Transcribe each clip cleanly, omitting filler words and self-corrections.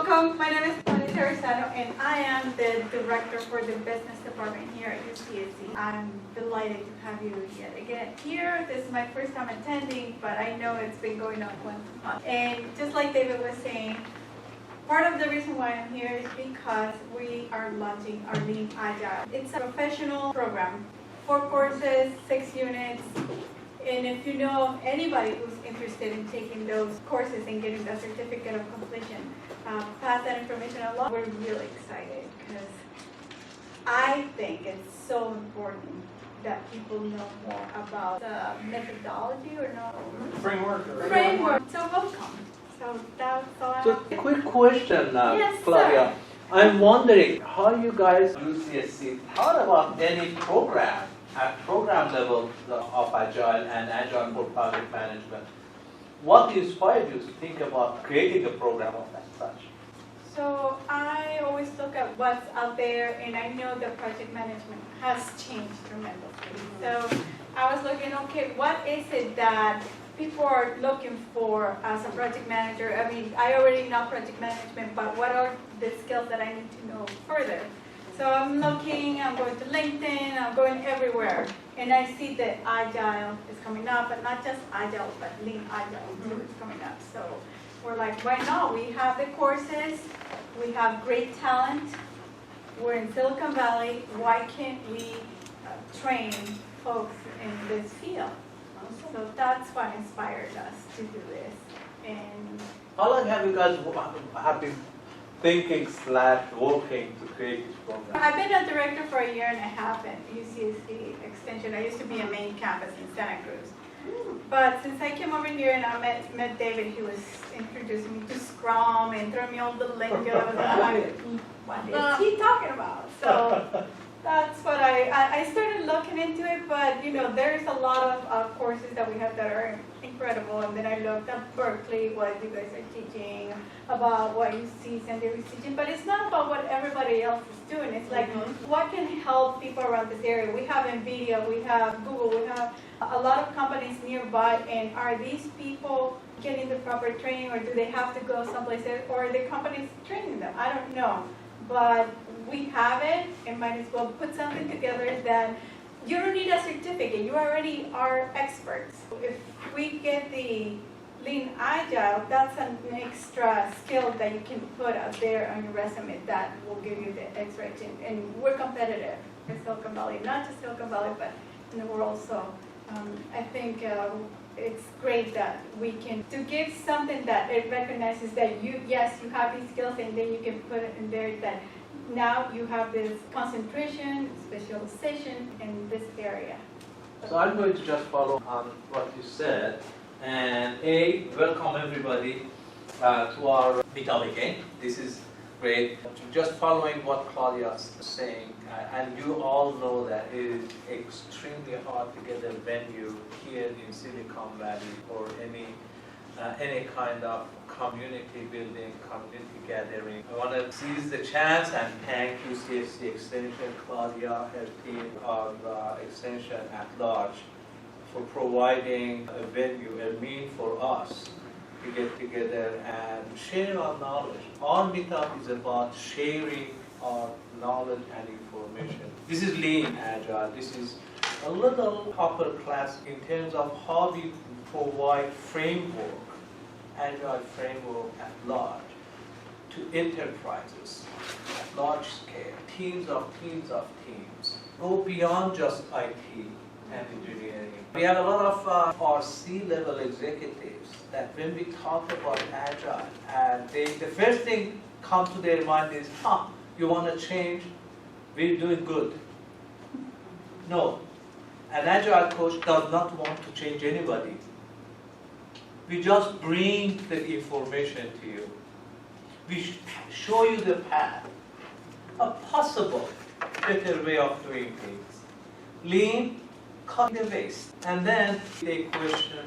Welcome, my name is Tony Terrasano and I am the Director for the Business Department here at UCSC. I'm delighted to have you yet again here. This is my first time attending, but I know it's been going on once a month. And just like David was saying, part of the reason why I'm here is because we are launching our LeanAgile. It's a professional program, 4 courses, 6 units. And if you know of anybody who's interested in taking those courses and getting that certificate of completion, pass that information along. We're really excited because I think it's so important that people know more about the methodology or no Framework. So welcome. So that's all I So, have. quick question, Yes, Claudia. I'm wondering how you guys UCSC thought about any program at program level of Agile and Agile for project management. What inspired you to think about creating a program of that such? So I always look at what's out there, and I know that project management has changed tremendously. So I was looking, okay, what is it that people are looking for as a project manager? I mean, I already know project management, but what are the skills that I need to know further? So I'm looking, I'm going to LinkedIn, I'm going everywhere, and I see that Agile is coming up, but not just Agile, but LeanAgile too is coming up. So we're like, why not? We have the courses, we have great talent, we're in Silicon Valley, why can't we train folks in this field? So that's what inspired us to do this. And How long have you guys been thinking / working to create this program? I've been a director for 1.5 years at UCSC Extension. I used to be a main campus in Santa Cruz. But since I came over here and I met David, he was introducing me to Scrum and throwing me all the lingo. And I'm like, what is he talking about? So that's what I started looking into it, but you know, there's a lot of courses that we have that are incredible, and then I looked at Berkeley, what you guys are teaching, about what UC San Diego is teaching, but it's not about what everybody else is doing. It's like, what can help people around this area? We have NVIDIA, we have Google, we have a lot of companies nearby, and are these people getting the proper training, or do they have to go someplace else, or are the companies training them? I don't know, but we have it, and might as well put something together that you don't need a certificate. You already are experts. If we get the LeanAgile, that's an extra skill that you can put out there on your resume that will give you the extra edge. And we're competitive in Silicon Valley, not just Silicon Valley, but in the world. So I think it's great that we can to give something that it recognizes that you have these skills, and then you can put it in there that now you have this concentration, specialization in this area. So I'm going to just follow on what you said, and welcome everybody to our meetup again. This is great. Just following what Claudia is saying, and you all know that it is extremely hard to get a venue here in Silicon Valley or any kind of community building, community gathering. I want to seize the chance and thank UCSC Extension, Claudia, her team of Extension at large for providing a venue, a means for us to get together and share our knowledge. Our meetup is about sharing our knowledge and information. This is LeanAgile. This is a little upper class in terms of how we provide framework, Agile framework at large, to enterprises at large scale, teams of teams, go beyond just IT and engineering. We have a lot of our C-level executives that when we talk about Agile, and the first thing comes to their mind is, you want to change? We're doing good. No, an Agile coach does not want to change anybody. We just bring the information to you. We show you the path, a possible better way of doing things. Lean, cut the waste. And then they question,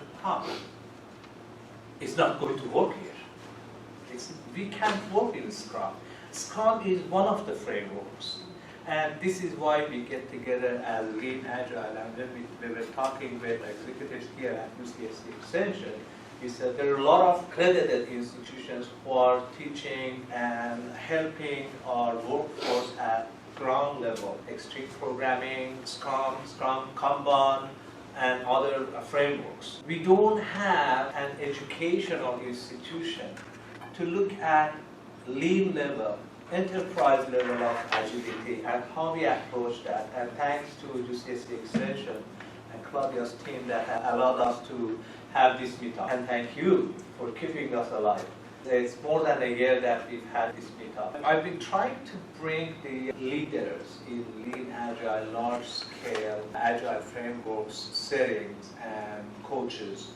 it's not going to work here. We can't work in Scrum. Scrum is one of the frameworks. And this is why we get together as LeanAgile. And when we were talking with executives here at UCSC Extension, He said there are a lot of accredited institutions who are teaching and helping our workforce at ground level, extreme programming, Scrum, Kanban, and other frameworks. We don't have an educational institution to look at lean level, enterprise level of agility and how we approach that. And thanks to UCSC Extension and Claudia's team that have allowed us to have this meetup. And thank you for keeping us alive. It's more than a year that we've had this meetup. I've been trying to bring the leaders in LeanAgile, large-scale Agile frameworks, settings, and coaches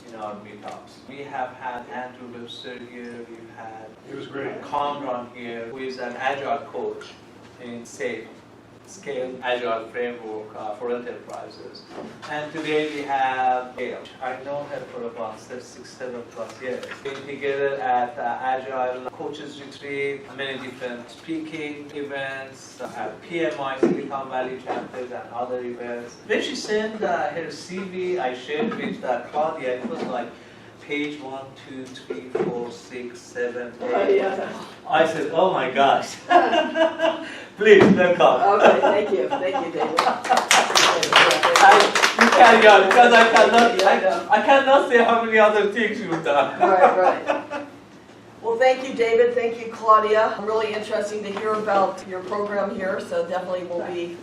in our meetups. We have had Andrew Webster here, we've had It was great. Conran here, who is an Agile coach in SAFe, Scale Agile Framework for Enterprises. And today we have Gail. I know her for about 6-7+ years. Been together at Agile Coaches Retreat, many different speaking events, at PMI, Silicon Valley chapters, and other events. When she sent her CV, I shared with Claudia, it was like page 1, 2, 3, 4, 6, 7, 8. Oh, yeah. I said, oh my gosh. Please, welcome. Okay, thank you, David. You carry on, because Yeah, I cannot say how many other things you've done. Right. Well, thank you, David. Thank you, Claudia. Really interesting to hear about your program here. So definitely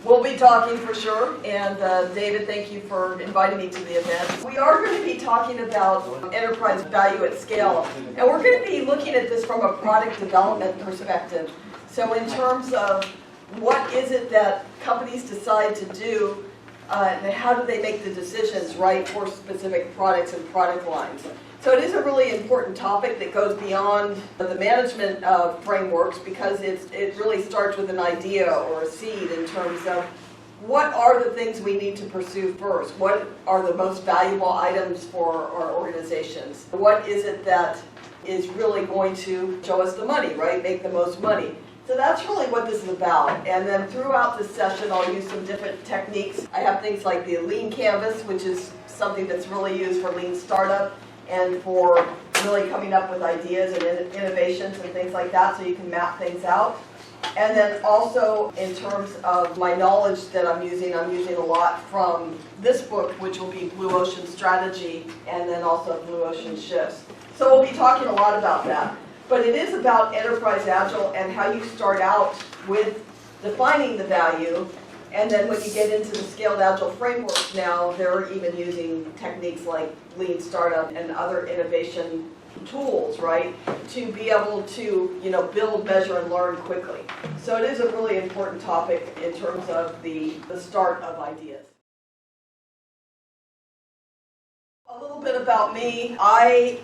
we'll be talking for sure. And David, thank you for inviting me to the event. We are going to be talking about enterprise value at scale, and we're going to be looking at this from a product development perspective. So in terms of what is it that companies decide to do, and how do they make the decisions, right, for specific products and product lines. So it is a really important topic that goes beyond the management of frameworks, because it really starts with an idea or a seed in terms of what are the things we need to pursue first? What are the most valuable items for our organizations? What is it that is really going to show us the money, right? Make the most money. So that's really what this is about. And then throughout this session, I'll use some different techniques. I have things like the Lean Canvas, which is something that's really used for Lean Startup and for really coming up with ideas and innovations and things like that, so you can map things out. And then also in terms of my knowledge that I'm using a lot from this book, which will be Blue Ocean Strategy, and then also Blue Ocean Shifts. So we'll be talking a lot about that. But it is about Enterprise Agile and how you start out with defining the value, and then when you get into the Scaled Agile framework now, they're even using techniques like Lean Startup and other innovation tools, right, to be able to, build, measure, and learn quickly. So it is a really important topic in terms of the start of ideas. A little bit about me. I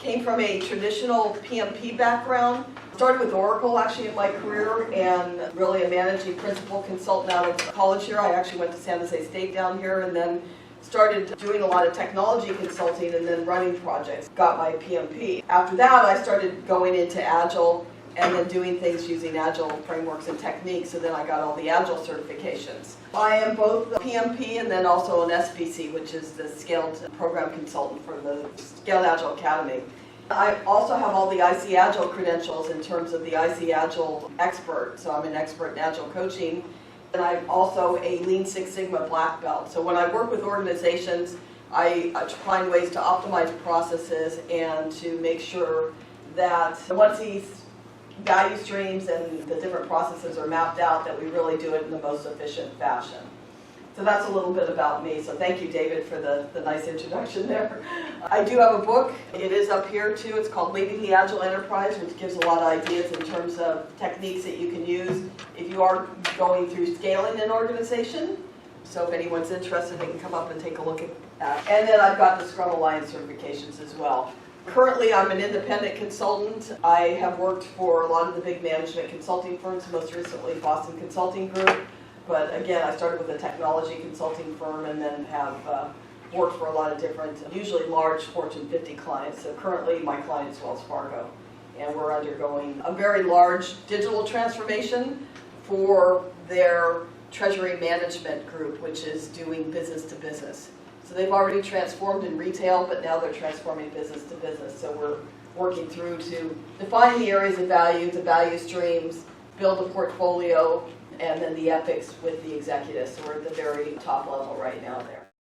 came from a traditional PMP background. Started with Oracle actually in my career, and really a managing principal consultant out of college here. I actually went to San Jose State down here, and then started doing a lot of technology consulting and then running projects. Got my PMP. After that, I started going into Agile and then doing things using Agile frameworks and techniques, so then I got all the Agile certifications. I am both a PMP and then also an SPC, which is the Scaled Program Consultant for the Scaled Agile Academy. I also have all the IC Agile credentials in terms of the IC Agile expert, so I'm an expert in Agile coaching. And I'm also a Lean Six Sigma black belt. So when I work with organizations, I find ways to optimize processes and to make sure that once these value streams and the different processes are mapped out, that we really do it in the most efficient fashion. So that's a little bit about me. So thank you, David, for the nice introduction there. I do have a book. It is up here too. It's called Leading the Agile Enterprise, which gives a lot of ideas in terms of techniques that you can use if you are going through scaling an organization. So if anyone's interested, they can come up and take a look at that. And then I've got the Scrum Alliance certifications as well. Currently, I'm an independent consultant. I have worked for a lot of the big management consulting firms, most recently Boston Consulting Group. But again, I started with a technology consulting firm and then have worked for a lot of different, usually large Fortune 50 clients. So currently, my client is Wells Fargo. And we're undergoing a very large digital transformation for their treasury management group, which is doing business to business. So they've already transformed in retail, but now they're transforming business to business. So we're working through to define the areas of value, the value streams, build a portfolio, and then the epics with the executives. So we're at the very top level right now there.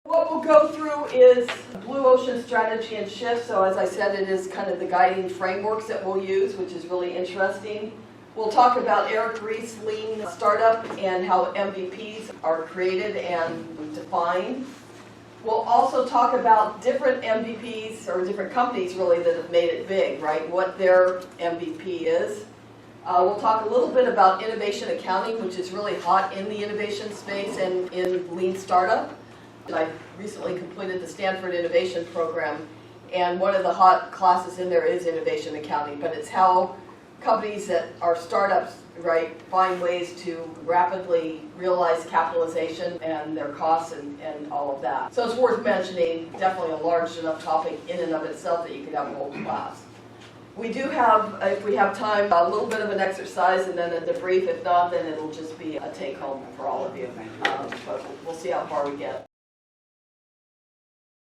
What we'll go through is Blue Ocean strategy and shift. So as I said, it is kind of the guiding frameworks that we'll use, which is really interesting. We'll talk about Eric Rees' Lean Startup and how MVPs are created and defined. We'll also talk about different MVPs, or different companies really, that have made it big, right? What their MVP is. We'll talk a little bit about innovation accounting, which is really hot in the innovation space and in Lean Startup. I recently completed the Stanford Innovation Program, and one of the hot classes in there is innovation accounting, but it's how companies that are startups, right, find ways to rapidly realize capitalization and their costs and all of that. So it's worth mentioning, definitely a large enough topic in and of itself that you could have a whole class. We do have, if we have time, a little bit of an exercise and then a debrief. If not, then it'll just be a take-home for all of you. But we'll see how far we get.